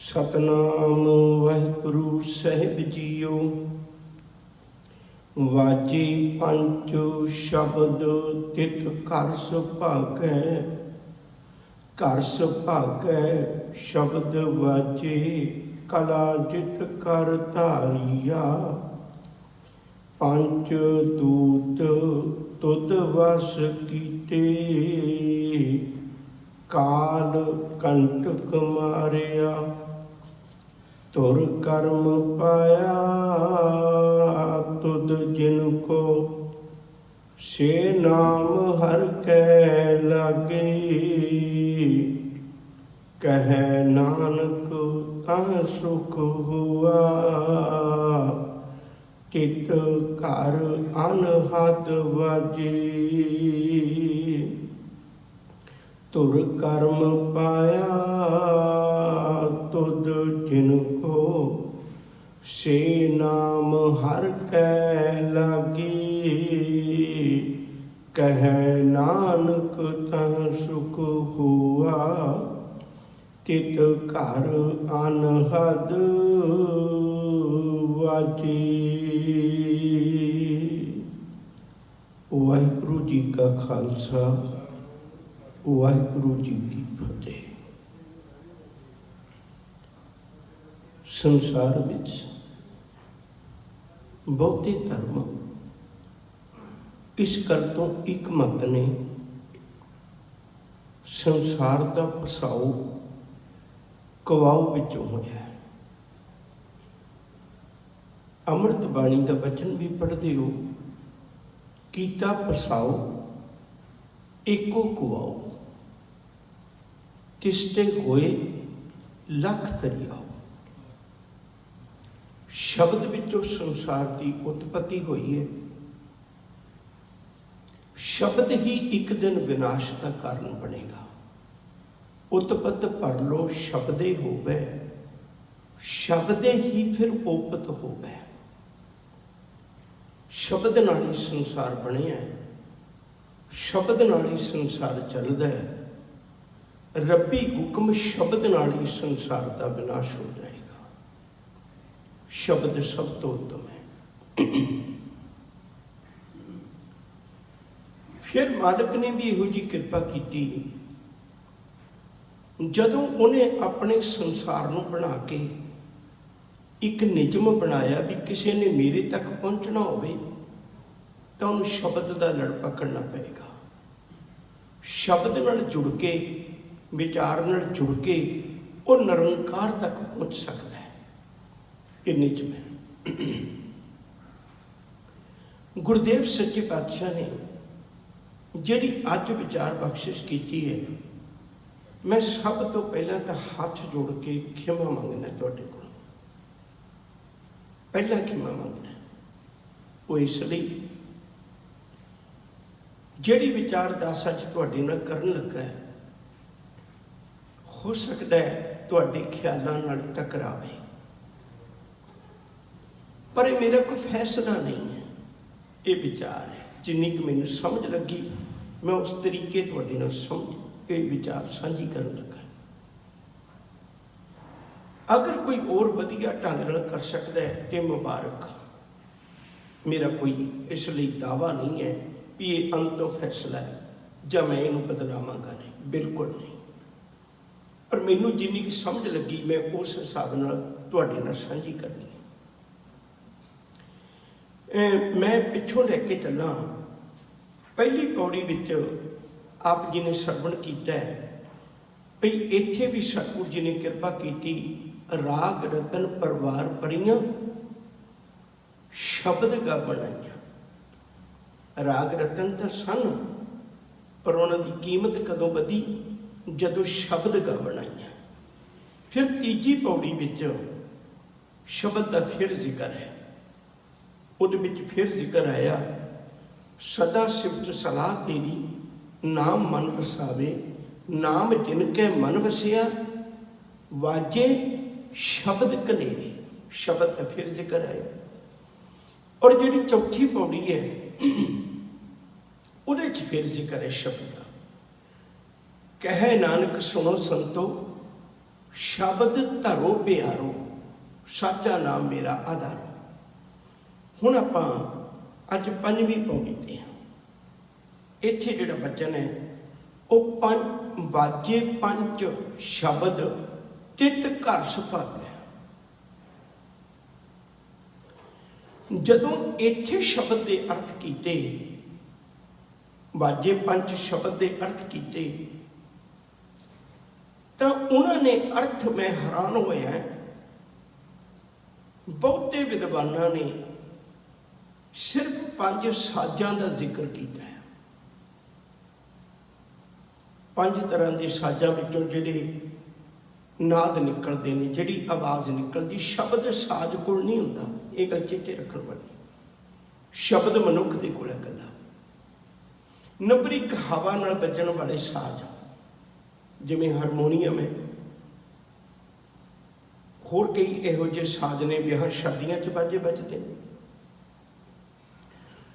सतनाम वाहिगुरु साहिब जीओ। वाजे पंच शब्द तित घर सुभागै, घर सुभागै शब्द वाजे कला जित कर धारिया। पंच दूत तुद वस कीते, काल कंटक मारिया। तुर कर्म पाया तुद जिनको, से नाम हर कै लागे। कह नानक तह सुख हुआ, चित घर अनहद वाजे। तुर कर्म पाया तुद जिनको, से नाम हर कै लागी। कह नानक तह सुख हुआ, तित घर अनहद वाजे। वाहिगुरु जी का खालसा, वाहिगुरु जी की फतेह। संसार विच बहुते धर्म इस गल तो एक मत ने, संसार का फसाओ कवाओ विचों होया। अमृत बाणी का वचन भी पढ़ते हो, कीता फसाओ एको कुआओ, तिसते होए लख दरियाओ। शब्द विचों संसार की उत्पत्ति हुई है। शब्द ही एक दिन विनाश का कारण बनेगा। उत्पत पर लो शब्दे होवे, शब्दे ही फिर ओपत होवे। शब्द नाल ही संसार बने है, शब्द नाल ही संसार चलता है। रब्बी हुक्म शब्द नाल ही संसार का विनाश हो जाएगा। शब्द सब तो उत्तम है। फिर मालिक ने भी यहो जी कृपा की, जदों उन्हें अपने संसार को बना के एक निजम बनाया भी किसी ने मेरे तक पहुँचना होवे तो उन्हें शब्द का लड़ पकड़ना पड़ेगा। शब्द नाल जुड़ के, विचार नाल जुड़ के वो निरंकार तक पहुँच सकता है। ये निजम है। गुरुदेव सच्चे पातशाह ने जिहड़ी अज विचार बख्शिश की है, मैं सब तो पहला तो हाथ जोड़ के खिमा मंगना तुहाडे कोल। पहला खिमा मंगना वो इसलिए जिहड़ी विचार दस अज तुहाडे नाल करन लगा है, हो सकता है तुहाडे ख्यालां नाल टकरावे, पर ये मेरा कोई फैसला नहीं है। ये विचार है, जिन्नी कि मैनूं समझ लगी मैं उस तरीके तुहाडे नाल समझ ये विचार साझी करन लगा। अगर कोई और वधिया ढंग नाल कर सकता है तो मुबारक। मेरा कोई इसलिए दावा नहीं है भी ये अंतों फैसला है ਜਾਂ मैं इनू बदलावांगा नहीं, बिल्कुल नहीं। पर मैनू जिन्नी की समझ लगी मैं उस हिसाब नाल तुहाडे नाल साझी करनी है। मैं पिछों लैके चला, पहली पौड़ी विच आप जी ने श्रवण किया है भी इत्थे भी सतगुरु जी ने कृपा की, राग रतन परवार परियां शब्द गा बनाइया। राग रतन तो सन, पर उन्होंने कीमत कदों वधी जदों शब्द गा बनाइया। फिर तीजी पौड़ी विच शब्द का फिर जिक्र है। उहदे विच फिर जिक्र आया, सदा सिफत सलाह तेरी नाम मन वसावे। नाम जिनके मन वसिया, वाजे शब्द कनेरे। शब्द का फिर जिक्र आया। और जिहड़ी चौथी पौड़ी है उहदे च फिर जिक्र है शब्द का। कहे नानक सुनो संतो, शब्द धरो प्यारो साचा नाम मेरा आधारो। हुण आपां अज पंजवीं पौड़ी ते हां। इत्थे जिहड़ा वचन है वह पंज बाजे पंच शब्द चित घर सुभागा। जदों इत्थे शब्द के अर्थ कीते, बाजे पंच शब्द के अर्थ कीते, तो उन्होंने अर्थ मैं हैरान होया। बहुते विद्वानां ने सिर्फ पंज साजां का जिक्र किया है। पंज तरह के साजां विचों जिहड़े नाद निकलते हैं, जिहड़ी आवाज़ निकलती, शब्द साज कोल नहीं हुंदा। ये गल चेते रखण वाली। शब्द मनुख दे कोल है कल्ला। नबरीक हवा नाल बजण वाले साज जिवें हारमोनीयम है, होर कई इहो जिहे साज ने विआह शादियां च बाजे बजदे।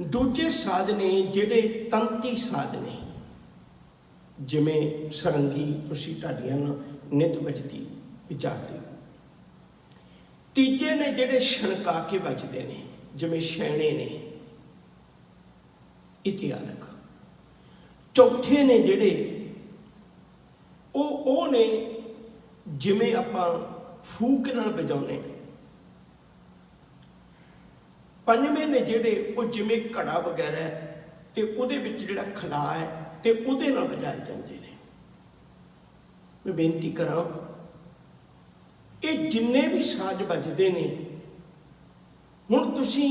दूजे साज ने जिहड़े तंती साज ने, जिवें सरंगी तुसीं ढाडियां नित बजदी विचारते। तीजे ने जिहड़े छणका के बजदे ने, जिवें छैणे ने, इत्यादि। चौथे ने जिहड़े ਉਹ ਨੇ ਜਿਵੇਂ ਆਪਾਂ ਫੂਕ ਨਾਲ ਵਜਾਉਂਦੇ। ਪੰਜਵੇਂ ਨੇ ਜਿਹੜੇ ਉਹ ਜਿਵੇਂ ਘੜਾ ਵਗੈਰਾ ਹੈ ਤੇ ਉਹਦੇ ਵਿੱਚ ਜਿਹੜਾ ਖਲਾ ਹੈ ਤੇ ਉਹਦੇ ਨਾਲ ਵਜਾਏ ਜਾਂਦੇ ਨੇ। ਮੈਂ ਬੇਨਤੀ ਕਰਾਂ, ਇਹ ਜਿੰਨੇ ਵੀ ਸਾਜ਼ ਵੱਜਦੇ ਨੇ, ਹੁਣ ਤੁਸੀਂ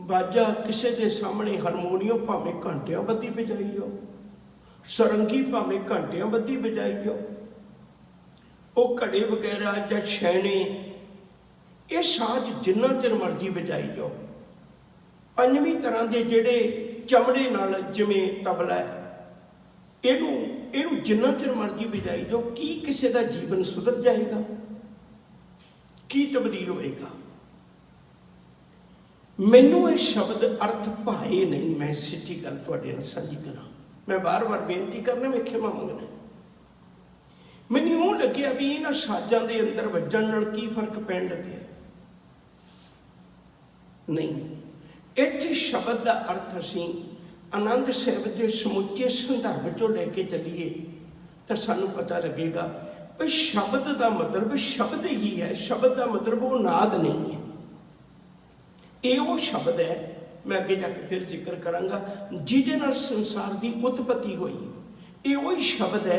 ਬਾਜਾ ਕਿਸੇ ਦੇ ਸਾਹਮਣੇ ਹਾਰਮੋਨੀਅਮ ਭਾਵੇਂ ਘੰਟਿਆਂ ਬੱਧੀ ਵਜਾਈ ਜਾਓ, सरंगी भावें घंटियां बद्धी बजाई जाओ, वो घड़े वगैरह या छैने, ये साज जिन्ना चिर मर्जी बजाई जाओ। पंजवीं तरह के जिहड़े चमड़े नाल जिवें तबला है, इहनूं जिन्ना चिर मर्जी बजाई जाओ, की किसी का जीवन सुधर जाएगा? की तब्दील होएगा? मैनूं ये शब्द अर्थ भाए नहीं। मैं सच्ची गल तुहाडे नाल साझी करां। मैं बार बार बेनती करना, मैं खिमा मंगना। मैनूं यूं लग्या भी इन्हां साजां दे अंदर वजन नाल की फर्क पैण लग्या। नहीं, इत्थे शब्द का अर्थ असीं आनंद साहिब के समुचे संदर्भ चों लैके चलीए तो सानूं पता लगेगा भी शब्द का मतलब शब्द ही है। शब्द का मतलब वो नाद नहीं है। ये वो शब्द है, मैं अगे जाके फिर जिक्र करांगा, जिहदे नाल संसार की उत्पत्ति हुई। ये वही शब्द है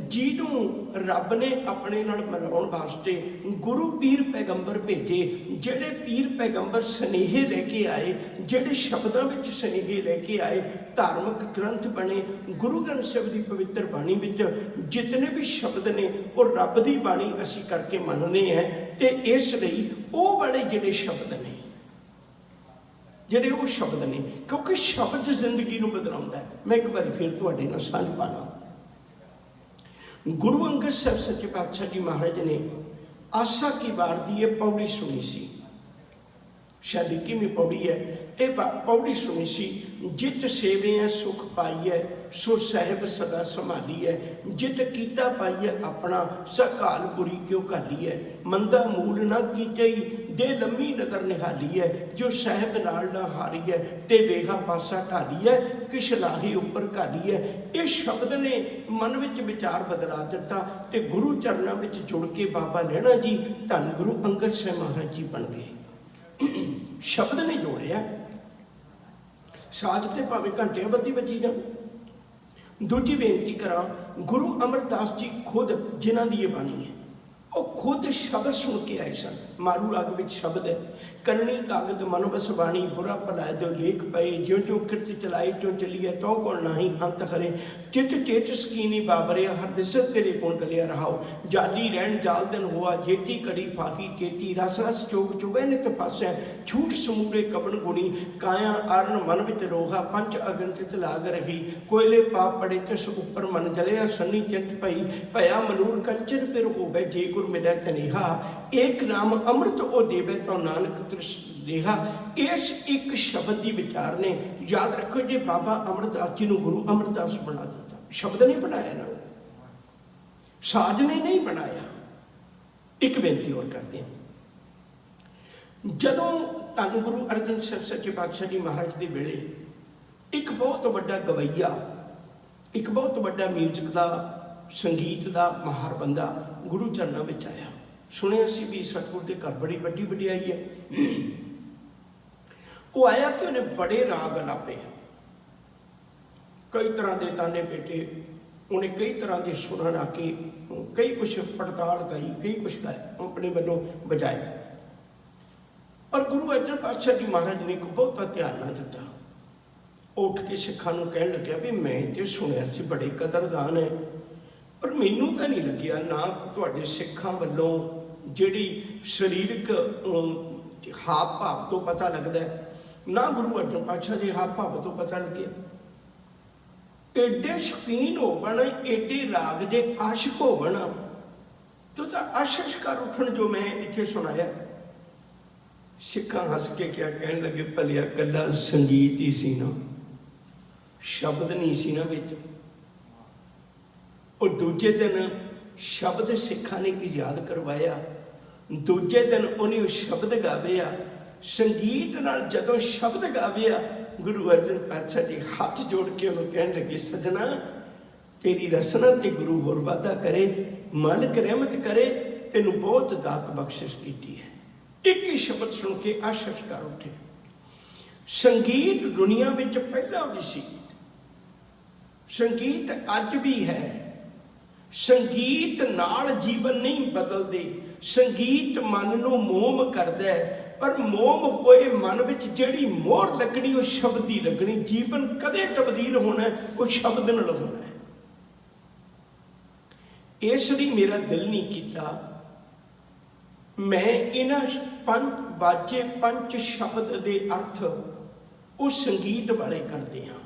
जिन्हों रब ने अपने नाल मिलाउण वास्ते गुरु पीर पैगंबर भेजे, जिहड़े पीर पैगंबर सनेहे लैके आए, जिहड़े शब्दां विच सनेहे लैके आए, धार्मिक ग्रंथ बने। गुरु ग्रंथ साहिब की पवित्र बाणी विच जितने भी शब्द ने वो रब की बाणी असीं करके मनने हैं। ते इसलिए वो वाले जिहड़े शब्द ने, ਜਿਹੜੇ ਉਹ शब्द ने, क्योंकि शब्द जिंदगी ਨੂੰ ਬਦਲਾਉਂਦਾ है। मैं एक बार फिर ਤੁਹਾਡੇ ਨਾਲ ਸਾਂਝ ਪਾਣਾ। गुरु अंगद साहब सच्चे पातशाह जी महाराज ने आसा की वार की ये पौड़ी सुनी सी, शायद 21वीं पौड़ी है। ये पौड़ी सुनी सी, जित सेवे है सुख पाई है, सो साहिब सदा संभाली है, जित कीता पाई है अपना, सकाल बुरी क्यों घाली है, मंदा मूल ना कीचई, दे लम्मी नदर निहाली है, जो साहिब नाल ना हारी है, ते वेहा पासा ढाली है, किश लाही उपर घाली है। ये शब्द ने मन विच विचार बदला दिता ते गुरु चरणों में जुड़ के बाबा लैणा जी धन गुरु अंगद साहिब महाराज जी बन गए। शब्द ने जोड़िया। साज ते भावें घंटियां बद्धी बजी जाण। दूजी बेनती करा, गुरु अमरदास जी खुद जिन्हां दी ये बाणी है, वो खुद शब्द सुन के आए सन। मारू राग विच शब्द है, करनी कागद मन बस बाणी, बुरा भला दो लेख पए, ज्यों ज्यों किरत चलाई त्यों चलिए, तो गुण नाही अंत हरे, चित चेत सकीनी बाबरे, हर दिसत तेरे गुण गलिया रहाओ, जाली रहन जाल दिन हुआ, जेठी कड़ी फाकी चेती, रस रस चोक चुगे नित फासै, झूठ समूरे कबन गुणी, काया आरण मन विच रोहा, पंच अगन चित लाग रही, कोयले पाप पड़े तिस उपर मन जलिया, सन्नी चिंत पई, भया मनूर कंचन फिर होवे, जे गुर मिलै तनिहा, एक नाम अमृत ओ देवे तो नानक तृष्णा। इस एक शब्द की विचार ने, याद रखो जी, बाबा अमरदास जी को गुरु अमरदास बना दिता। शब्द नहीं बनाया ना, साज ने नहीं बनाया, एक बेनती और करते हैं। जदों धन गुरु अर्जन साहिब सच्चे पातशाह जी महाराज के वेले एक बहुत बड़ा गवैया, एक बहुत बड़ा म्यूजिक का संगीत का माहर बंदा गुरु चरणों में आया। सुनिया सी भी सतगुरु के घर बड़ी वड्डी वड्डियाई है। वो आया कि उन्हें बड़े राग लापे, कई तरह के ताने पेटे, उन्हें कई तरह के सुर ला के कई कुछ पड़ताल गाई, कई कुछ गाया अपने वालों बजाए। और गुरु अर्जन पातशाह जी महाराज ने एक बहुता ध्यान ना दिता। उठ के सिखां नूं कहण लग्या भी मैं तो सुनिया सी बड़े कदरदान है, पर मैनू तो नहीं लग्या ना तुहाडे सिखां वल्लों जिहड़ी शरीरक हाव भाव तो पता लगता है, ना गुरु अर्जन पातशाह जी हाव भाव तो पता लगे। एडे शौकीन होवन, एडे राग दे आशिक होवन, तो आशिश कर उठन जो मैं इत्थे सुनाया। सिखां हस के क्या कहण लगे, भलिया कला संगीत ही सी ना, शब्द नहीं सी ना विच। और दूजे दिन शब्द सिखां ने याद करवाया, दूजे दिन उन्हें शब्द गावे। संगीत नाल जदों शब्द गावे, गुरु अर्जन पातशाह जी हाथ जोड़ के उन्होंने कहन लगे, सजना तेरी रसना ते गुरु होर वादा करे, मालिक रहमत करे, तेनू बहुत दात बख्शिश की है। एक ही शब्द सुन के आशिश कर उठे। संगीत दुनिया में पहला भी सी, संगीत अज भी है। संगीत नाल जीवन नहीं बदलते, संगीत मन नूं मोम करदा है, पर मोम होए मन विच जिहड़ी मोहर लगनी वो शब्द ही लगनी। जीवन कदे तब्दील होना है वो शब्द नाल होना है। इसलिए मेरा दिल नहीं किया मैं इन्हां पंज वाजे पंज शब्द दे अर्थ वो संगीत वाले करते हैं,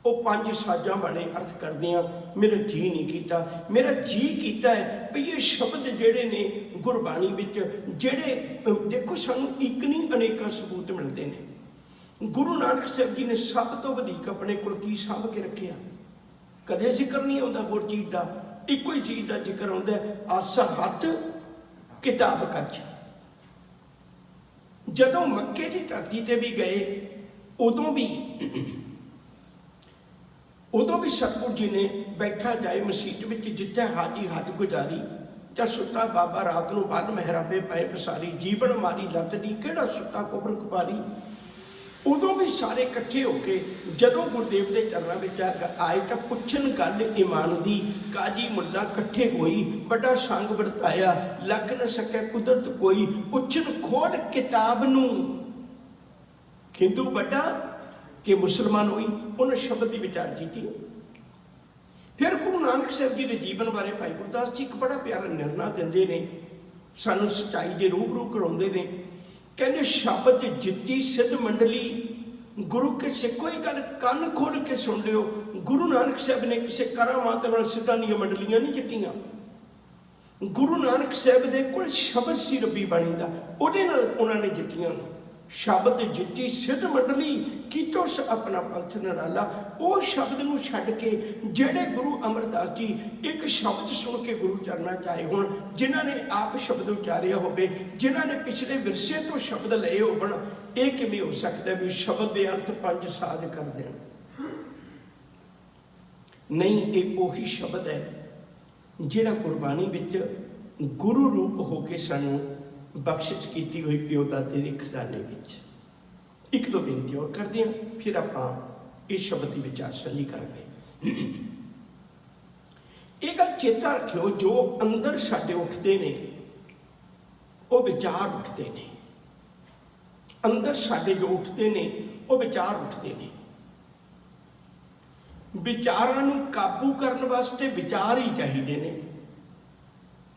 वो पांच साजा वाले अर्थ करते हैं। मेरा जी नहीं किया, मेरा जी किया है भी ये शब्द जेड़े ने गुरबाणी विच जेड़े देखो सानू एक नहीं अनेका सबूत मिलते हैं। गुरु नानक साहब जी ने सब तो वधिक अपने कोल की साभ के रखिया, कदे जिक्र नहीं आता होर चीज़ का, एको ही चीज़ का जिक्र आता है, आसा हथ किताब कच। जदों मक्के की धरती ते भी गए उदों भी सतगुरु जी ने बैठा जाए मसीत में जिथे हाजी हज गुजारी, या सुता बाबा रात को बन महराबे पाए पसारी, जीवन मारी लत दी केड़ा सुता कुबर कुपारी। उदों भी सारे इकट्ठे होके जदों गुरुदेव के चरणों में आए तो पुछन गल ईमान दी, काजी मुल्ला इकट्ठे होई, बड़ा संग वरताया, लग न सके कुदरत कोई, पुछन खोल किताब नूं, हिंदू बड़ा कि मुसलमान हुई। उन्हें शब्द की विचार की। फिर गुरु नानक साहब जी के जीवन बारे भाई गुरदास जी एक बड़ा प्यारा निर्णय देंदे ने, सानू सच्चाई के रूबरू कराउंदे ने। कहते शब्द जिद्दी सिद्ध मंडली, गुरु किसे कोई गल कन खोल के सुन लियो। गुरु नानक साहब ने किसी करामात नाल सिद्धां दीआं मंडलियां नहीं जित्तियां। गुरु नानक साहब दे कोल शब्द सी रब्बी बाणी दा, उहदे नाल उन्होंने जित्तियां। शब्द जिद्दी सिद्ध मंडली कितो अपना पंथ निराला। वो शब्द नूं छड्ड के जेड़े गुरु अमरदास जी एक शब्द सुन के गुरु चरणा च आए होण, जिन्हां ने आप शब्द उचारिया होवे, जिन्हां ने पिछले विरसे तो शब्द लए होवन, ये किवें हो सकदा भी शब्द के अर्थ पंज साज कर देण? नहीं, एक उही शब्द है जिहड़ा गुरबाणी विच गुरु रूप होके सानू बख्शिश की हुई प्यो दादे के खजाने में। एक दो बेनती और कर दिया, फिर आप इस शब्द की विचार साझी करेंगे। एक गल चेता रखियो, जो अंदर साडे उठते ने वो विचार उठते ने, अंदर साडे जो उठते ने वो विचार उठते ने। विचारां नूं काबू करने वास्ते विचार ही चाहिए ने।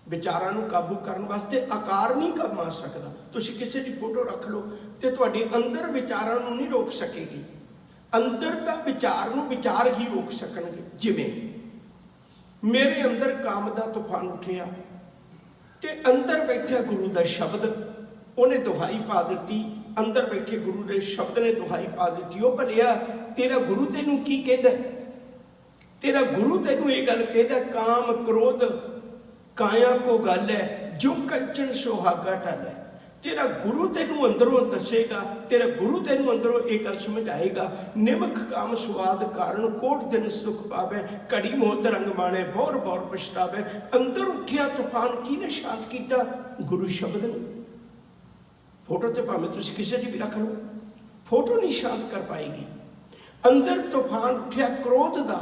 विचारां नूं काबू करने वास्ते आकार नहीं काम आ सकता। तुसीं किसी की फोटो रख लो तो तुहाडे अंदर विचारां नूं नहीं रोक सकेगी, अंदर दा विचार नूं विचार ही रोक सकणगे। जिवें मेरे अंदर काम दा तूफान उठिया ते अंदर बैठा गुरु दा शब्द उन्हें दुहाई पा दी, अंदर बैठे गुरु के शब्द ने दुहाई पा दी। ओ भलिया तेरा गुरु तेनू की कहदा? तेरा गुरु तेनू ये गल कहदा, काम क्रोध काया को गल है, जो कंचन सुहागा टल है। तेरा गुरु तेनू अंदरों दसेगा, तेरा गुरु तेनू अंदरों एक गल समझाएगा। निमक काम स्वाद कारण कोट दिन सुख पावे, घड़ी मोत रंग माणे बौर बौर पछतावे। अंदर उठिया तूफान किने शांत किया? गुरु शब्द ने। फोटो तो भावें तुसीं किसी की भी रख लो, फोटो नहीं शांत कर पाएगी। अंदर तूफान उठिया क्रोध का,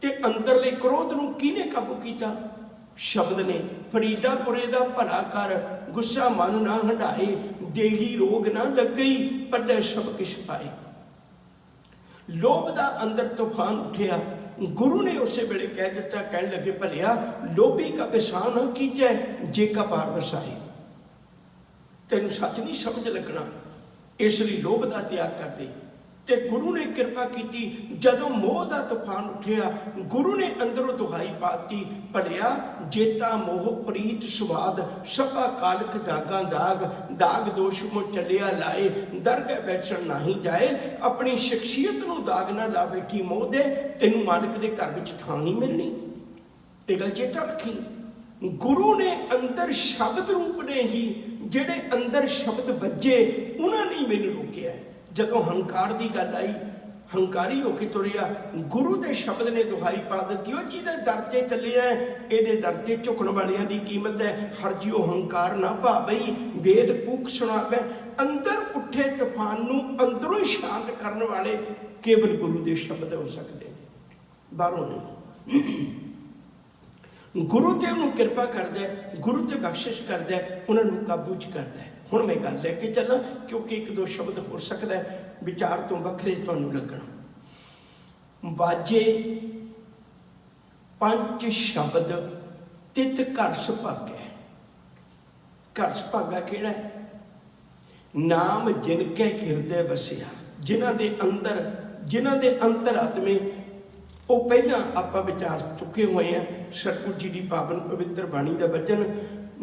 ते अंदरले क्रोध नूं किने काबू किया? शब्द ने। फरीदा पुरे दा भला कर, गुस्सा मन ना हटाए, देही रोग ना लगई, पढ़े सब किश पाए। लोभ दा अंदर तूफान उठिया, गुरु ने उस वेले कह दिता, कह लगे भलिया लोभी का विसाह न कीजै, जे का पार वसाए। तेन सच नहीं समझ लगना, इसलिए लोभ का त्याग कर दे। ते गुरु ने कृपा की, जदों मोह का तूफान उठिया, गुरु ने अंदरों दुहाई पाती, भलिया जेता मोह प्रीत स्वाद, सभा कालक दागा दाग, दाग दोष मुझ चलिया लाए, दरगह बैठन नहीं जाए। अपनी शख्सियत नूं दाग ना ला बैठी मोह दे, तेनू मालिक दे घर विच थां नहीं मिलनी। ये गल चेता रखी। गुरु ने अंदर शब्द रूप ने ही, जेड़े अंदर शब्द बजे उन्होंने मैनू रोकिया। जदों हंकार की गल आई, हंकारी होके तुरिया, गुरु के शब्द ने दुहाई पा दी, जिहदे दर ते चलिया ये दर ते झुकण वालियां दी कीमत है। हर जियो हंकार ना पा बई, वेद कूक सुनावे। अंदर उठे तूफान नूं अंदरों ही शांत करने वाले केवल गुरु के शब्द हो सकते, बाहरों नहीं। गुरु ते उन्होंने कृपा करता है, गुरु ते बख्शिश करता है, उन्होंने काबू च करता है। हुण मैं गल लैके चला, क्योंकि एक दो शब्द हो सकता है विचार तो वखरे तुहानूं लगण। वाजे पंच शब्द तित घर सुभागा। घर सुभागा किहड़ा है? नाम जिनके हिरदे वसिया, जिन्हां दे अंतर आत्मे। वो पहला आप विचार चुके हुए हैं, सतगुरु जी की पावन पवित्र बाणी का वचन,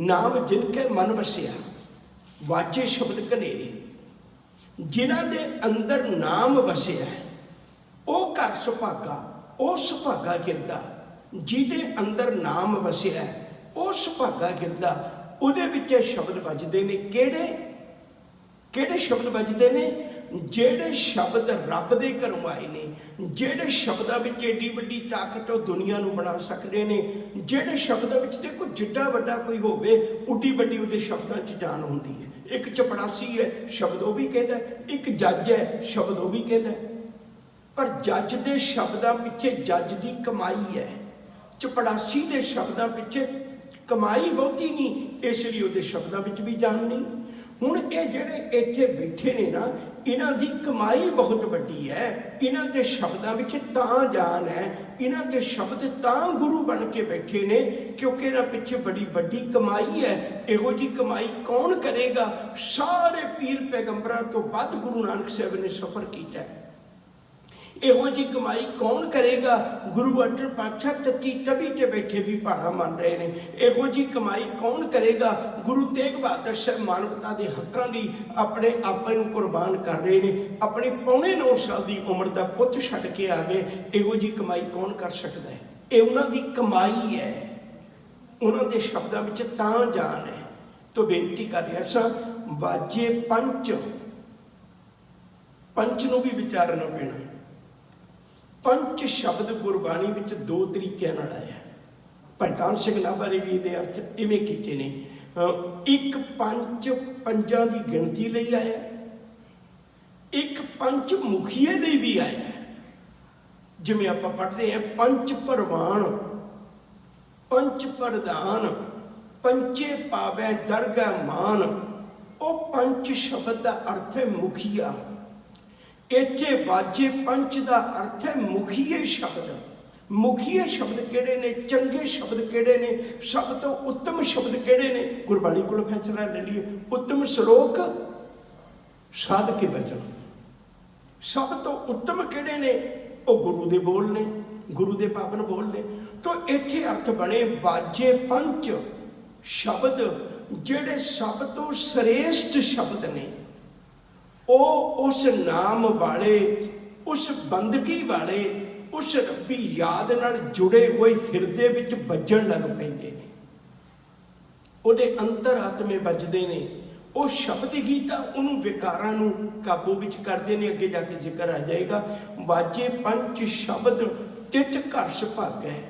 नाम जिनके मन वसिया। वाजे शब्द घनेरे, जिन्हां दे अंदर नाम वसिया है, वो घर सुभागा, वो सुभागा गिरदा। जिहदे अंदर नाम वसिया है, वो सुभागा गिरदा। उहदे विच शब्द वजदे ने, किहड़े शब्द वजदे ने? जेड़े शब्द रब दे घरों आए ने, जेड़े शब्दां विच एडी वड्डी ताकत वो दुनिया नूं बना सकते ने, जेड़े शब्दां विच देखो जिड्डा वड्डा कोई होवे, उड्डी वड्डी उहदे शब्दां च जान हुंदी है। एक चपड़ासी है, शब्द वो भी कहता है, एक जज है, शब्द वो भी कहता है। पर जज दे शब्दां पिछे जज दी कमाई है, चपड़ासी दे शब्दां पिछे कमाई बहुती नहीं, इसलिए उहदे शब्दां विच भी जान नहीं। हुण ये जिहड़े इत्थे बैठे ने ना, इन्हां दी कमाई बहुत वड्डी है। इन्हां दे शब्दां विच तां जान है, इन्हां दे शब्द तां गुरु बन के बैठे ने, क्योंकि इन्हां पिछे बड़ी वड्डी कमाई है। इहो जी कमाई कौन करेगा? सारे पीर पैगंबरां तो वध गुरु नानक साहब ने सफर किया है। इहो जी कमाई कौन करेगा? गुरु अर्जन पातशाह तत्ती तभी ते बैठे भी पहाड़ा मान रहे हैं। इहो जी कमाई कौन करेगा? गुरु तेग बहादुर साहब मानवता के हकों की अपने आप को कुर्बान कर रहे हैं। अपनी 9.25 साल की उम्र का पुत छड्ड के आ गए। इहो जी कमाई कौन कर सकता है? ये उन्हां दी कमाई है, उन्हां दे शब्दों में तां जान है। तो बेनती कर रहा सा, वाजे पंच नूं भी विचारना पैना। पंच शब्द गुरबाणी विच दो तरीक़े नाल आया। भगतान सिंह नाभा ने भी ये अर्थ इवें कीते ने। एक पंच पंजां की गिणती लई आया, एक पंच मुखीए लई भी आया। जिवें आपां पढ़दे हैं पंच परवान, पंच प्रधान, पंचे पावै दरगाह मान। वो पंच शब्द का अर्थ है मुखिया। इत्थे वाजे पंच का अर्थ है मुखीए शब्द। मुखीए शब्द किहड़े ने? चंगे शब्द किहड़े ने? सब तो उत्तम शब्द किहड़े ने? गुरबाणी कोलों फैसला ले लीए। उत्तम श्लोक साध के वचन। सब तो उत्तम किहड़े ने? वो गुरु दे बोल ने, गुरु दे पावन बोल ने। तो इत्थे अर्थ बने वाजे पंच शब्द, जिहड़े सब तो श्रेष्ठ शब्द ने। वो उस नाम वाले, उस बंदगी वाले, उस रब्बी याद नाल जुड़े हुए हिरदे विच बजण लग पैंदे ने। ਉਹਦੇ ਅੰਤਰ ਆਤਮੇ ਵੱਜਦੇ ਨੇ। ਉਹ ਸ਼ਬਦ ਹੀ ਤਾਂ ਉਹਨੂੰ ਵਿਕਾਰਾਂ ਨੂੰ ਕਾਬੂ ਵਿੱਚ ਕਰਦੇ ਨੇ। ਅੱਗੇ ਜਾ ਕੇ ਜ਼ਿਕਰ ਆ ਜਾਏਗਾ। ਵਾਜੇ ਪੰਜ ਸ਼ਬਦ ਤਿਤ ਘਰ ਸੁਭਾਗੈ,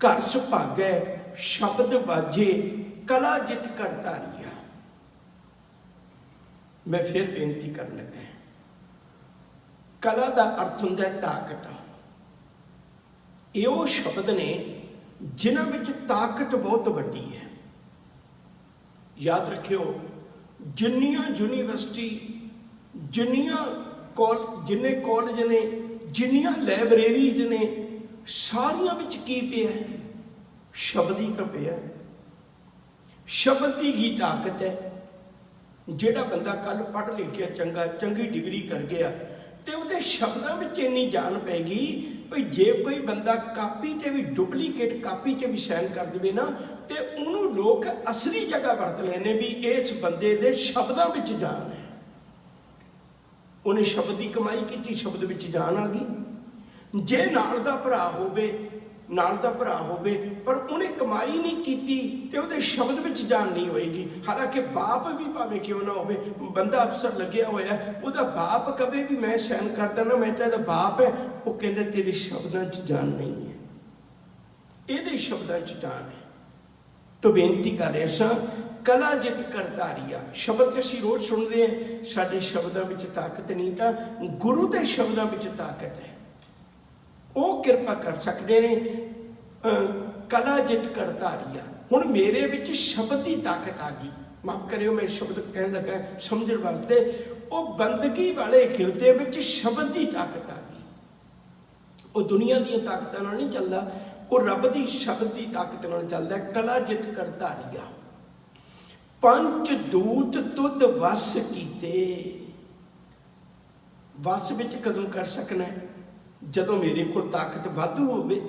ਘਰ ਸੁਭਾਗੈ ਸ਼ਬਦ ਵਾਜੇ ਕਲਾ ਜਿਤ ਕਰ ਧਾਰੀਆ। ਮੈਂ ਫਿਰ ਬੇਨਤੀ ਕਰਨ ਲੱਗਾ, ਕਲਾ ਦਾ ਅਰਥ ਹੁੰਦਾ ਹੈ ਤਾਕਤ। ਇਹ ਉਹ ਸ਼ਬਦ ਨੇ ਜਿਨ੍ਹਾਂ ਵਿੱਚ ਤਾਕਤ ਬਹੁਤ ਵੱਡੀ ਹੈ। ਯਾਦ ਰੱਖਿਓ, ਜਿੰਨੀਆਂ ਯੂਨੀਵਰਸਿਟੀ, ਜਿੰਨੇ ਕਾਲਜ ਨੇ, ਜਿੰਨੀਆਂ ਲਾਇਬ੍ਰੇਰੀਜ਼ ਨੇ, ਸਾਰੀਆਂ ਵਿੱਚ ਕੀ ਪਿਆ? ਸ਼ਬਦ ਹੀ ਤਾਂ ਪਿਆ। ਸ਼ਬਦ ਦੀ ਹੀ ਤਾਕਤ ਹੈ। ਜਿਹੜਾ ਬੰਦਾ ਕੱਲ ਪੜ੍ਹ ਲਿਖ ਗਿਆ, ਚੰਗੀ ਡਿਗਰੀ ਕਰ ਗਿਆ, ਤੇ ਉਹਦੇ ਸ਼ਬਦਾਂ ਵਿੱਚ ਇੰਨੀ ਜਾਨ ਪੈ ਗਈ ਵੀ ਜੇ ਕੋਈ ਬੰਦਾ ਕਾਪੀ ਤੇ ਵੀ, ਡੁਪਲੀਕੇਟ ਕਾਪੀ ਤੇ ਵੀ ਸਾਈਨ ਕਰ ਦੇਵੇ ਨਾ, ਤੇ ਉਹਨੂੰ ਲੋਕ ਅਸਲੀ ਜਗ੍ਹਾ ਵਰਤ ਲੈਣੇ ਵੀ ਇਸ ਬੰਦੇ ਦੇ ਸ਼ਬਦਾਂ ਵਿੱਚ ਜਾਨ ਹੈ। ਉਹਨੇ ਸ਼ਬਦ ਦੀ ਕਮਾਈ ਕੀਤੀ, ਸ਼ਬਦ ਵਿੱਚ ਜਾਨ ਆ ਗਈ। ਜੇ ਨਾਲ ਦਾ ਭਰਾ ਹੋਵੇ ਪਰ ਉਹਨੇ ਕਮਾਈ ਨਹੀਂ ਕੀਤੀ ਤੇ ਉਹਦੇ ਸ਼ਬਦ ਵਿੱਚ ਜਾਨ ਨਹੀਂ ਹੋਏਗੀ। ਹਾਲਾਂਕਿ ਬਾਪ ਵੀ ਭਾਵੇਂ ਕਿਉਂ ਨਾ ਹੋਵੇ, ਬੰਦਾ ਅਫਸਰ ਲੱਗਿਆ ਹੋਇਆ, ਉਹਦਾ ਬਾਪ ਕਦੇ ਵੀ ਮੈਂ ਸਾਈਨ ਕਰਦਾ ਨਾ, ਮੈਂ ਤਾਂ ਇਹਦਾ ਬਾਪ ਹੈ, ਉਹ ਕਹਿੰਦਾ ਤੇਰੇ ਸ਼ਬਦਾਂ 'ਚ ਜਾਨ ਨਹੀਂ ਹੈ, ਇਹਦੇ ਸ਼ਬਦਾਂ 'ਚ ਜਾਨ ਹੈ। ਤੋ ਬੇਨਤੀ ਕਰ ਰਿਹਾ ਸਾਂ, ਕਲਾ ਜਿਤ ਕਰ ਧਾਰੀਆ। ਸ਼ਬਦ ਅਸੀਂ ਰੋਜ਼ ਸੁਣਦੇ ਹਾਂ, ਸਾਡੇ ਸ਼ਬਦਾਂ ਵਿੱਚ ਤਾਕਤ ਨਹੀਂ, ਤਾਂ ਗੁਰੂ ਦੇ ਸ਼ਬਦਾਂ ਵਿੱਚ ਤਾਕਤ ਹੈ। ਉਹ ਕਿਰਪਾ ਕਰ ਸਕਦੇ ਨੇ। ਕਲਾ ਜਿਤ ਕਰ ਧਾਰੀਆ। ਹੁਣ ਮੇਰੇ ਵਿੱਚ ਸ਼ਬਦ ਦੀ ਤਾਕਤ ਆ ਗਈ। ਮਾਫ ਕਰਿਓ, ਮੈਂ ਸ਼ਬਦ ਕਹਿਣ ਲੱਗਾ ਸਮਝਣ ਵਾਸਤੇ। ਉਹ ਬੰਦਗੀ ਵਾਲੇ ਹਿਰਦੇ ਵਿੱਚ ਸ਼ਬਦ ਦੀ ਤਾਕਤ ਆ ਗਈ। ਉਹ ਦੁਨੀਆ ਦੀਆਂ ਤਾਕਤਾਂ ਨਾਲ ਨਹੀਂ ਚੱਲਦਾ, ਉਹ ਰੱਬ ਦੀ ਸ਼ਬਦ ਦੀ ਤਾਕਤ ਨਾਲ ਚੱਲਦਾ। ਕਲਾ ਜਿਤ ਕਰ ਧਾਰੀਆ। ਪੰਜ ਦੂਤ ਤੁਧ ਵਸ ਕੀਤੇ। ਵਸ ਵਿੱਚ ਕਦੋਂ ਕਰ ਸਕਣਾ? ਜਦੋਂ ਮੇਰੇ ਕੋਲ ਤਾਕਤ ਵਾਧੂ ਹੋਵੇ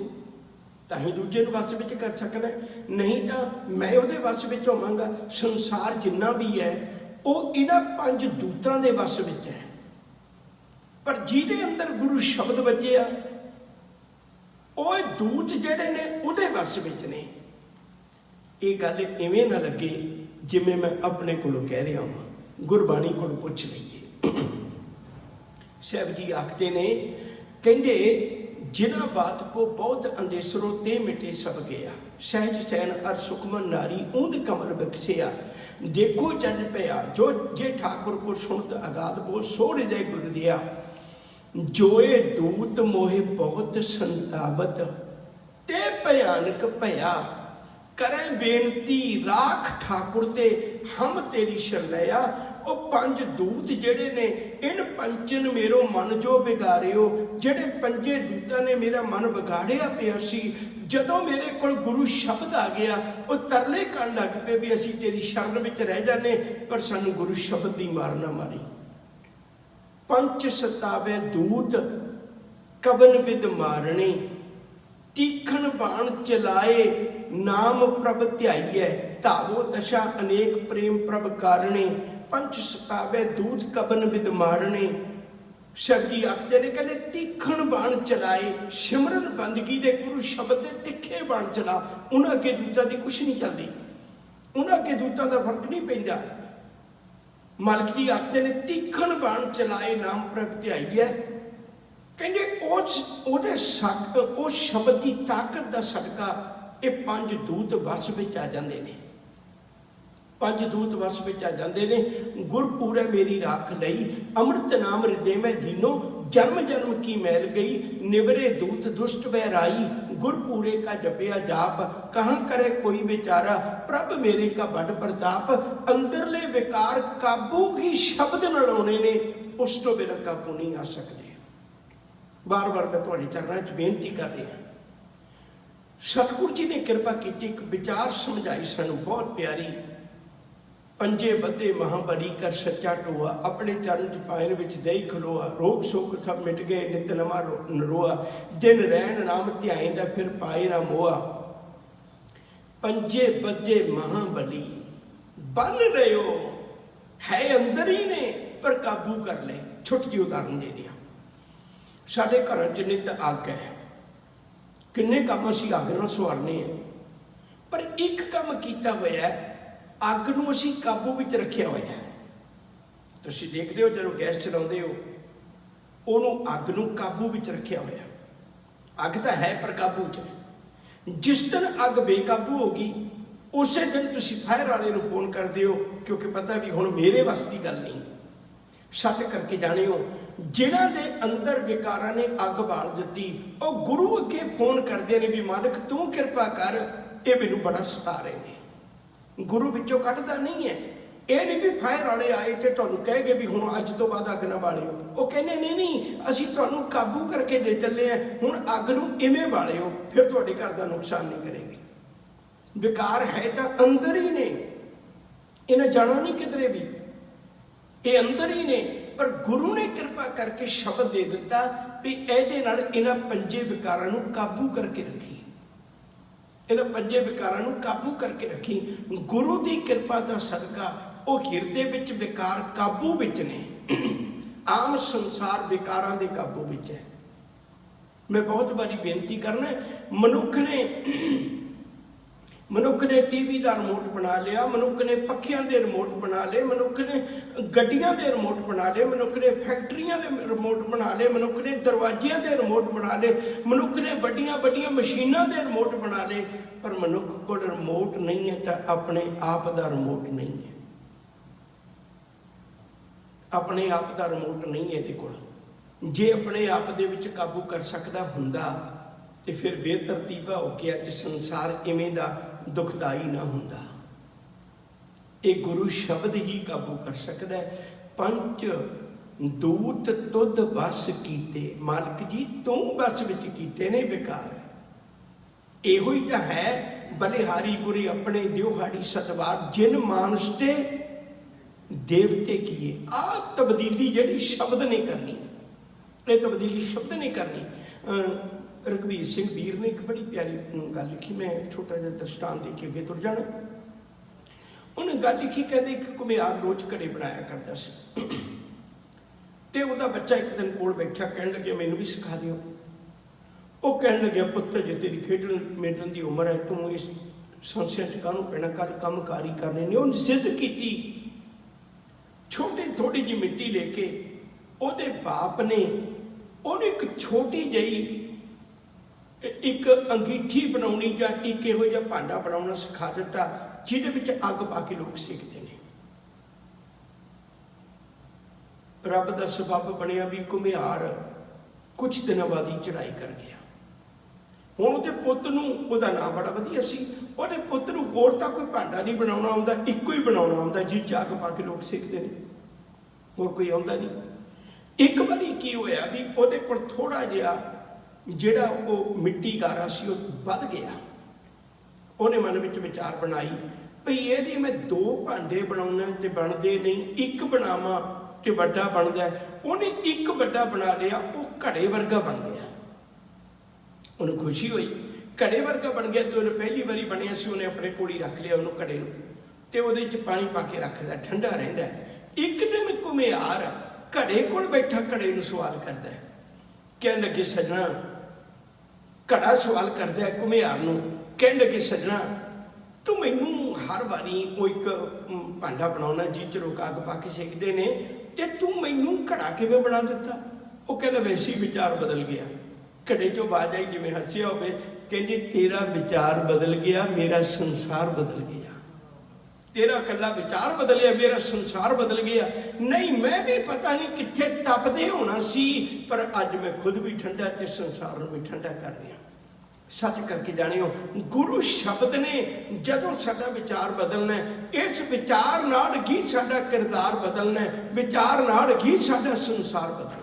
ਤਾਂ ਹੀ ਦੂਜੇ ਨੂੰ ਵਸ ਵਿੱਚ ਕਰ ਸਕਣਾ, ਨਹੀਂ ਤਾਂ ਮੈਂ ਉਹਦੇ ਵਸ ਵਿੱਚ ਹੋਵਾਂਗਾ। ਸੰਸਾਰ ਜਿੰਨਾ ਵੀ ਹੈ ਉਹ ਇਹਨਾਂ ਪੰਜ ਦੂਤਾਂ ਦੇ ਵਸ ਵਿੱਚ ਹੈ, ਪਰ ਜਿਹਦੇ ਅੰਦਰ ਗੁਰੂ ਸ਼ਬਦ ਵੱਜਿਆ, ਉਹ ਦੂਤ ਜਿਹੜੇ ਨੇ ਉਹਦੇ ਵਸ ਵਿੱਚ ਨੇ। ਇਹ ਗੱਲ ਇਵੇਂ ਨਾ ਲੱਗੇ ਜਿਵੇਂ ਮੈਂ ਆਪਣੇ ਕੋਲੋਂ ਕਹਿ ਰਿਹਾ ਹਾਂ, ਗੁਰਬਾਣੀ ਕੋਲੋਂ ਪੁੱਛ ਲਈਏ। ਸਾਹਿਬ ਜੀ ਆਖਦੇ ਨੇ, ਕਹਿੰਦੇ ਜਿਨ੍ਹਾਂ ਬਾਤ ਕੋ ਬਹੁਤ ਅੰਦੇਸਰੋ ਤੇ ਮਿਟੇ ਸਭ ਗਿਆ, ਸਹਿਜ ਸੈਨ ਅਰ ਸੁਖਮਨ ਨਾਰੀ ਊਂਦ ਕਮਲ ਬਖਸਿਆ। ਦੇਖੋ ਜਨ ਪਿਆ ਜੋ ਜੇ ठाकुर को सुनत अगाध बो सो हृदय गुर दिया। जोए दूत मोहे बहुत संतावत ते भयानक भया। करें बेनती राख ठाकुर ते हम तेरी शरणया। ਉਹ ਪੰਜ ਦੂਤ ਜਿਹੜੇ ਨੇ, ਇਨ ਪੰਚਨ ਮੇਰੋ ਮਨ ਜੋ ਵਿਗਾਰਿਓ। ਜਿਹੜੇ ਪੰਜੇ ਦੂਤਾਂ ਨੇ ਮੇਰਾ ਮਨ ਵਿਗਾੜਿਆ ਪਿਆ ਸੀ, ਜਦੋਂ ਮੇਰੇ ਕੋਲ ਗੁਰੂ ਸ਼ਬਦ ਆ ਗਿਆ, ਉਹ ਤਰਲੇ ਕਰਨ ਲੱਗ ਪਏ ਵੀ ਅਸੀਂ ਤੇਰੀ ਸ਼ਰਨ ਵਿੱਚ ਰਹਿ ਜਾਂਦੇ, ਪਰ ਸਾਨੂੰ ਗੁਰੂ ਸ਼ਬਦ ਦੀ ਮਾਰ ਨਾ ਮਾਰੀ। ਪੰਚ ਸਤਾਵੇ ਦੂਤ ਕਬਨ ਵਿਦ ਮਾਰਣੇ। ਤੀਖਣ ਬਾਣ ਚਲਾਏ ਨਾਮ ਪ੍ਰਭ ਧਿਆਈਐ। ਧਾਵੋ ਦਸ਼ਾ ਅਨੇਕ ਪ੍ਰੇਮ ਪ੍ਰਭ ਕਾਰਣੇ। पंच सतावे दूत कबन विद मारने। शिव जी आखते ने, कहते तीखण बाण चलाए। सिमरन बंदगी दे गुरु शब्द दे तिखे बाण चला। उन्हां अगे दूतां दी कुछ नहीं चलदी, उन्हां अगे दूतां दा फर्क नहीं पैंदा। मालिक जी आखते ने, तीखण बाण चलाए नाम प्रभ ध्याईए। कहंदे उस शब्द की ताकत दा सदका ये पंज दूत वस विच आ जांदे ने। पंज दूत वस विच आ जाते हैं। गुरपूरे मेरी राख लई अमृत नाम हृदय में दीनो। जन्म जन्म की मैल गई निवरे दूत दुष्ट बहराई। गुरपूरे का जपया जाप कहाँ करे कोई बेचारा। प्रभ मेरे का बड़ प्रताप अंदरले विकार काबू की शब्द लड़ाने ने, उस तो बिना काबू नहीं आ सकते। बार बार मैं तुहाडे चरणों च बेनती कर रहा। सतगुरु जी ने कृपा की, एक विचार समझाई सानू बहुत प्यारी। पंजे बदे महाबली कर सच्चा टोआ। अपने चरण च पायन विच दही खलोआ। रोग शोक सब मिट गए नित नमा नरोआ। दिन रैन नाम ध्याएंदा फिर पाए ना मोआ। पंजे बदे महाबली बन रहे हो है अंदर ही ने, पर काबू कर ले। छोटी जी उदाहरण दे दिया। साडे घरां च नित अग है, किन्ने काम असीं अग नाल सवारने हैं, पर एक काम कीता होया ਅੱਗ ਨੂੰ ਅਸੀਂ ਕਾਬੂ ਵਿੱਚ ਰੱਖਿਆ ਹੋਇਆ ਹੈ। ਤੁਸੀਂ ਦੇਖਦੇ ਹੋ ਜਦੋਂ ਗੈਸ ਚਲਾਉਂਦੇ ਹੋ, ਉਹਨੂੰ ਅੱਗ ਨੂੰ ਕਾਬੂ ਵਿੱਚ ਰੱਖਿਆ ਹੋਇਆ। ਅੱਗ ਤਾਂ ਹੈ ਪਰ ਕਾਬੂ 'ਚ ਹੈ। ਜਿਸ ਦਿਨ ਅੱਗ ਬੇਕਾਬੂ ਹੋ ਗਈ, ਉਸੇ ਦਿਨ ਤੁਸੀਂ ਫਾਇਰ ਵਾਲੇ ਨੂੰ ਫੋਨ ਕਰਦੇ ਹੋ, ਕਿਉਂਕਿ ਪਤਾ ਵੀ ਹੁਣ ਮੇਰੇ ਵੱਸ ਦੀ ਗੱਲ ਨਹੀਂ। ਸੱਚ ਕਰਕੇ ਜਾਣਿਓ, ਜਿਨ੍ਹਾਂ ਦੇ ਅੰਦਰ ਵਿਕਾਰਾਂ ਨੇ ਅੱਗ ਬਾਲ ਦਿੱਤੀ, ਉਹ ਗੁਰੂ ਅੱਗੇ ਫੋਨ ਕਰਦੇ ਨੇ ਵੀ ਮਾਲਕ ਤੂੰ ਕਿਰਪਾ ਕਰ, ਇਹ ਮੈਨੂੰ ਬੜਾ ਸਤਾ ਰਹੇ ਨੇ। ਗੁਰੂ ਵਿੱਚੋਂ ਕੱਢਦਾ ਨਹੀਂ ਹੈ। ਇਹ ਨਹੀਂ ਵੀ ਫਾਇਰ ਵਾਲੇ ਆਏ ਤੇ ਤੁਹਾਨੂੰ ਕਹਿ ਗਏ ਵੀ ਹੁਣ ਅੱਜ ਤੋਂ ਬਾਅਦ ਅੱਗ ਨਾ ਬਾਲਿਓ। ਉਹ ਕਹਿੰਦੇ ਨਹੀਂ ਨਹੀਂ, ਅਸੀਂ ਤੁਹਾਨੂੰ ਕਾਬੂ ਕਰਕੇ ਦੇ ਚੱਲੇ ਆ, ਹੁਣ ਅੱਗ ਨੂੰ ਇਵੇਂ ਬਾਲਿਓ, ਫਿਰ ਤੁਹਾਡੇ ਘਰ ਦਾ ਨੁਕਸਾਨ ਨਹੀਂ ਕਰੇਗੀ। ਵਿਕਾਰ ਹੈ ਤਾਂ ਅੰਦਰ ਹੀ ਨੇ, ਇਹਨਾਂ ਜਾਣਾ ਨਹੀਂ ਕਿਧਰੇ ਵੀ, ਇਹ ਅੰਦਰ ਹੀ ਨੇ। ਪਰ ਗੁਰੂ ਨੇ ਕਿਰਪਾ ਕਰਕੇ ਸ਼ਬਦ ਦੇ ਦਿੱਤਾ ਵੀ ਇਹਦੇ ਨਾਲ ਇਹਨਾਂ ਪੰਜੇ ਵਿਕਾਰਾਂ ਨੂੰ ਕਾਬੂ ਕਰਕੇ ਰੱਖੀ, ਇਹਨਾਂ ਪੰਜੇ ਵਿਕਾਰਾਂ ਨੂੰ ਕਾਬੂ ਕਰਕੇ ਰੱਖੀ। ਗੁਰੂ ਦੀ ਕਿਰਪਾ ਦਾ ਸਦਕਾ ਉਹ ਹਿਰਦੇ ਵਿੱਚ ਵਿਕਾਰ ਕਾਬੂ ਵਿੱਚ ਨੇ। ਆਮ ਸੰਸਾਰ ਵਿਕਾਰਾਂ ਦੇ ਕਾਬੂ ਵਿੱਚ ਹੈ। ਮੈਂ ਬਹੁਤ ਵਾਰੀ ਬੇਨਤੀ ਕਰਨਾ, ਮਨੁੱਖ ਨੇ ਟੀਵੀ ਦਾ ਰਿਮੋਟ ਬਣਾ ਲਿਆ, ਮਨੁੱਖ ਨੇ ਪੱਖਿਆਂ ਦੇ ਰਿਮੋਟ ਬਣਾ ਲਏ, ਮਨੁੱਖ ਨੇ ਗੱਡੀਆਂ ਦੇ ਰਿਮੋਟ ਬਣਾ ਲਏ, ਮਨੁੱਖ ਨੇ ਫੈਕਟਰੀਆਂ ਦੇ ਰਿਮੋਟ ਬਣਾ ਲਏ, ਮਨੁੱਖ ਨੇ ਦਰਵਾਜ਼ਿਆਂ ਦੇ ਰਿਮੋਟ ਬਣਾ ਲਏ, ਮਨੁੱਖ ਨੇ ਵੱਡੀਆਂ ਵੱਡੀਆਂ ਮਸ਼ੀਨਾਂ ਦੇ ਰਿਮੋਟ ਬਣਾ ਲਏ। ਪਰ ਮਨੁੱਖ ਕੋਲ ਰਿਮੋਟ ਨਹੀਂ ਹੈ ਤਾਂ ਆਪਣੇ ਆਪ ਦਾ ਰਿਮੋਟ ਨਹੀਂ ਹੈ। ਆਪਣੇ ਆਪ ਦਾ ਰਿਮੋਟ ਨਹੀਂ ਹੈ ਇਹਦੇ ਕੋਲ। ਜੇ ਆਪਣੇ ਆਪ ਦੇ ਵਿੱਚ ਕਾਬੂ ਕਰ ਸਕਦਾ ਹੁੰਦਾ ਤੇ ਫਿਰ ਬੇਤਰਤੀਬਾ ਹੋ ਕੇ ਅੱਜ ਸੰਸਾਰ ਇਵੇਂ ਦਾ ਦੁਖਦਾਈ ਨਾ ਹੁੰਦਾ। ਇਹ ਗੁਰੂ ਸ਼ਬਦ ਹੀ ਕਾਬੂ ਕਰ ਸਕਦਾ ਹੈ। ਪੰਜ ਦੂਤ ਤੁਧ ਵਸ ਕੀਤੇ, ਮਾਲਕ ਜੀ ਤੂੰ ਵਸ ਵਿੱਚ ਕੀਤੇ ਨੇ ਵਿਕਾਰ। ਇਹੋ ਹੀ ਤਾਂ ਹੈ ਬਲਿਹਾਰੀ ਗੁਰੀ ਆਪਣੇ ਦਿਉਹਾੜੀ ਸਤਵਾਰ, ਜਿਨ ਮਾਨਸ ਤੇ ਦੇਵਤੇ ਕੀਏ। ਆਹ ਤਬਦੀਲੀ ਜਿਹੜੀ ਸ਼ਬਦ ਨੇ ਕਰਨੀ, ਇਹ ਤਬਦੀਲੀ ਸ਼ਬਦ ਨੇ ਕਰਨੀ। ਰਘਬੀਰ ਸਿੰਘ ਵੀਰ ਨੇ ਇੱਕ ਬੜੀ ਪਿਆਰੀ ਗੱਲ ਲਿਖੀ, ਮੈਂ ਛੋਟਾ ਜਿਹਾ ਦਸਤਾਨ ਦੇ ਕੇ ਅੱਗੇ ਤੁਰ ਜਾਣਾ। ਉਹਨੇ ਗੱਲ ਲਿਖੀ, ਕਹਿੰਦੇ ਇੱਕ ਘੁਮਿਆਰ ਰੋਜ਼ ਘੜੇ ਬਣਾਇਆ ਕਰਦਾ ਸੀ ਤੇ ਉਹਦਾ ਬੱਚਾ ਇੱਕ ਦਿਨ ਕੋਲ ਬੈਠਾ, ਕਹਿਣ ਲੱਗਿਆ ਮੈਨੂੰ ਵੀ ਸਿਖਾ ਦਿਓ। ਉਹ ਕਹਿਣ ਲੱਗਿਆ ਪੁੱਤ ਜੇ ਤੇਰੀ ਖੇਡਣ ਮੇਡਣ ਦੀ ਉਮਰ ਹੈ, ਤੂੰ ਇਸ ਸੰਸਿਆ 'ਚ ਕਾਹਨੂੰ ਪੈਣਾ, ਕੱਲ ਕੰਮ ਕਾਰੀ ਕਰਨੇ ਨੇ। ਉਹਨੇ ਜ਼ਿੱਦ ਕੀਤੀ, ਛੋਟੀ ਥੋੜੀ ਜਿਹੀ ਮਿੱਟੀ ਲੈ ਕੇ ਉਹਦੇ ਬਾਪ ਨੇ ਉਹਨੂੰ ਇੱਕ ਛੋਟੀ ਜਿਹੀ ਇੱਕ ਅੰਗੀਠੀ ਬਣਾਉਣੀ ਜਾਂ ਇੱਕ ਇਹੋ ਜਿਹਾ ਭਾਂਡਾ ਬਣਾਉਣਾ ਸਿਖਾ ਦਿੱਤਾ, ਜਿਹਦੇ ਵਿੱਚ ਅੱਗ ਪਾ ਕੇ ਲੋਕ ਸੇਕਦੇ ਨੇ। ਰੱਬ ਦਾ ਸਬੱਬ ਬਣਿਆ ਵੀ ਘੁਮਿਆਰ ਕੁਝ ਦਿਨਾਂ ਬਾਅਦ ਹੀ ਚੜ੍ਹਾਈ ਕਰ ਗਿਆ। ਹੁਣ ਉਹਦੇ ਪੁੱਤ ਨੂੰ, ਉਹਦਾ ਨਾਮ ਬੜਾ ਵਧੀਆ ਸੀ, ਉਹਦੇ ਪੁੱਤ ਨੂੰ ਹੋਰ ਤਾਂ ਕੋਈ ਭਾਂਡਾ ਨਹੀਂ ਬਣਾਉਣਾ ਆਉਂਦਾ, ਇੱਕੋ ਹੀ ਬਣਾਉਣਾ ਆਉਂਦਾ ਜਿਹ 'ਚ ਅੱਗ ਪਾ ਕੇ ਲੋਕ ਸੇਕਦੇ ਨੇ, ਹੋਰ ਕੋਈ ਆਉਂਦਾ ਨਹੀਂ। ਇੱਕ ਵਾਰੀ ਕੀ ਹੋਇਆ ਵੀ ਉਹਦੇ ਕੋਲ ਥੋੜਾ ਜਿਹਾ ਜਿਹੜਾ ਉਹ ਮਿੱਟੀ ਗਾਰਾ ਸੀ ਉਹ ਵੱਧ ਗਿਆ। ਉਹਨੇ ਮਨ ਵਿੱਚ ਵਿਚਾਰ ਬਣਾਈ ਭਈ ਇਹਦੇ ਮੈਂ ਦੋ ਭਾਂਡੇ ਬਣਾਉਣਾ ਤੇ ਬਣਦੇ ਨਹੀਂ, ਇੱਕ ਬਣਾਵਾਂ ਤੇ ਵੱਡਾ ਬਣਦਾ। ਉਹਨੇ ਇੱਕ ਵੱਡਾ ਬਣਾ ਲਿਆ, ਉਹ ਘੜੇ ਵਰਗਾ ਬਣ ਗਿਆ। ਉਹਨੂੰ ਖੁਸ਼ੀ ਹੋਈ, ਘੜੇ ਵਰਗਾ ਬਣ ਗਿਆ। ਤੇ ਉਹਨੇ ਪਹਿਲੀ ਵਾਰੀ ਬਣਿਆ ਸੀ, ਉਹਨੇ ਆਪਣੇ ਕੋਲ ਹੀ ਰੱਖ ਲਿਆ ਉਹਨੂੰ ਘੜੇ ਨੂੰ, ਤੇ ਉਹਦੇ 'ਚ ਪਾਣੀ ਪਾ ਕੇ ਰੱਖਦਾ, ਠੰਡਾ ਰਹਿੰਦਾ। ਇੱਕ ਦਿਨ ਘੁਮਿਆਰ ਘੜੇ ਕੋਲ ਬੈਠਾ ਘੜੇ ਨੂੰ ਸਵਾਲ ਕਰਦਾ, ਕਹਿਣ ਲੱਗੇ ਸੱਜਣਾ, ਘੜਾ ਸਵਾਲ ਕਰਦਾ ਘੁਮਿਆਰ ਨੂੰ, ਕਹਿਣ ਲੱਗੇ ਸੱਜਣਾ ਤੂੰ ਮੈਨੂੰ ਹਰ ਵਾਰੀ ਉਹ ਇੱਕ ਭਾਂਡਾ ਬਣਾਉਣਾ ਜਿਹ 'ਚ ਲੋਕ ਅੱਗ ਪਾ ਕੇ ਸੇਕਦੇ ਨੇ, ਤੇ ਤੂੰ ਮੈਨੂੰ ਘੜਾ ਕਿਵੇਂ ਬਣਾ ਦਿੱਤਾ? ਉਹ ਕਹਿੰਦਾ ਵੈਸੇ ਹੀ ਵਿਚਾਰ ਬਦਲ ਗਿਆ। ਘੜੇ 'ਚੋਂ ਆਵਾਜ਼ ਆਈ ਜਿਵੇਂ ਹੱਸਿਆ ਹੋਵੇ, ਕਹਿੰਦੇ ਤੇਰਾ ਵਿਚਾਰ ਬਦਲ ਗਿਆ, ਮੇਰਾ ਸੰਸਾਰ ਬਦਲ ਗਿਆ। ਤੇਰਾ ਇਕੱਲਾ ਵਿਚਾਰ ਬਦਲਿਆ, ਮੇਰਾ ਸੰਸਾਰ ਬਦਲ ਗਿਆ। ਨਹੀਂ ਮੈਂ ਵੀ ਪਤਾ ਨਹੀਂ ਕਿੱਥੇ ਤਪਦੇ ਹੋਣਾ ਸੀ, ਪਰ ਅੱਜ ਮੈਂ ਖੁਦ ਵੀ ਠੰਡਾ ਤੇ ਸੰਸਾਰ ਨੂੰ ਵੀ ਠੰਡਾ ਕਰ ਰਿਹਾ। ਸੱਚ ਕਰਕੇ ਜਾਣਿਓ, ਗੁਰੂ ਸ਼ਬਦ ਨੇ ਜਦੋਂ ਸਾਡਾ ਵਿਚਾਰ ਬਦਲਣਾ, ਇਸ ਵਿਚਾਰ ਨਾਲ ਹੀ ਸਾਡਾ ਕਿਰਦਾਰ ਬਦਲਣਾ, ਵਿਚਾਰ ਨਾਲ ਹੀ ਸਾਡਾ ਸੰਸਾਰ ਬਦਲਣਾ।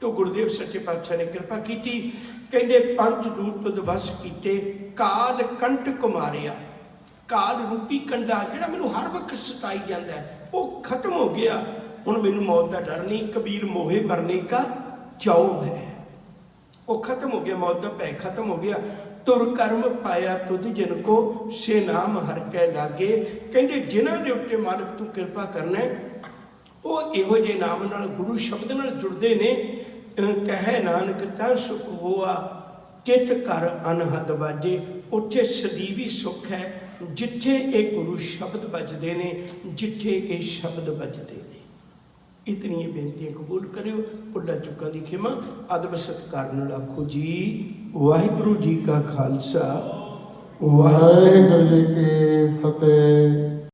ਤੋ ਗੁਰਦੇਵ ਸੱਚੇ ਪਾਤਸ਼ਾਹ ਨੇ ਕਿਰਪਾ ਕੀਤੀ, ਕਹਿੰਦੇ ਪੰਜ ਦੂਤ ਤੁਧ ਵਸ ਕੀਤੇ, ਕਾਲ ਕੰਟਕ ਮਾਰਿਆ। ਕਾਲ ਰੂਪੀ ਕੰਡਾ ਜਿਹੜਾ ਮੈਨੂੰ ਹਰ ਵਕਤ ਸਤਾਈ ਜਾਂਦਾ ਹੈ, ਉਹ ਖਤਮ ਹੋ ਗਿਆ। ਹੁਣ ਮੈਨੂੰ ਮੌਤ ਦਾ ਡਰ ਨਹੀਂ। ਕਬੀਰ ਮੋਹੇ ਮਰਨੇ ਕਾ ਚਾਉ ਹੈ, ਉਹ ਖਤਮ ਹੋ ਗਿਆ, ਮੌਤ ਦਾ ਭੈ ਖਤਮ ਹੋ ਗਿਆ। ਤੁਰ ਕਰਮ ਪਾਇਆ ਤੁਧ ਜਿਨ ਕੋ, ਸੇ ਨਾਮ ਹਰ ਕੈ ਲਾਗੇ। ਕਹਿੰਦੇ ਜਿਨ੍ਹਾਂ ਦੇ ਉੱਤੇ ਮਾਲਕ ਤੂੰ ਕਿਰਪਾ ਕਰਨਾ, ਉਹ ਇਹੋ ਜਿਹੇ ਨਾਮ ਨਾਲ, ਗੁਰੂ ਸ਼ਬਦ ਨਾਲ ਜੁੜਦੇ ਨੇ। ਕਹੈ ਨਾਨਕ ਤਾਂ ਸੁਖ ਹੋਆ, ਚਿਤ ਕਰ ਅਨਹਦ ਬਾਜੇ। ਉੱਥੇ ਸਦੀਵੀ ਸੁੱਖ ਹੈ, जिथे ये गुरु शब्द बजते ने, जिथे ये शब्द बजते ने। इतनी बेनतियां कबूल करियो। भुल्ला चुका की खिमा। अदब सत्कार नाल आखो जी वाहिगुरु जी का खालसा, वाहिगुरु जी की फतेह।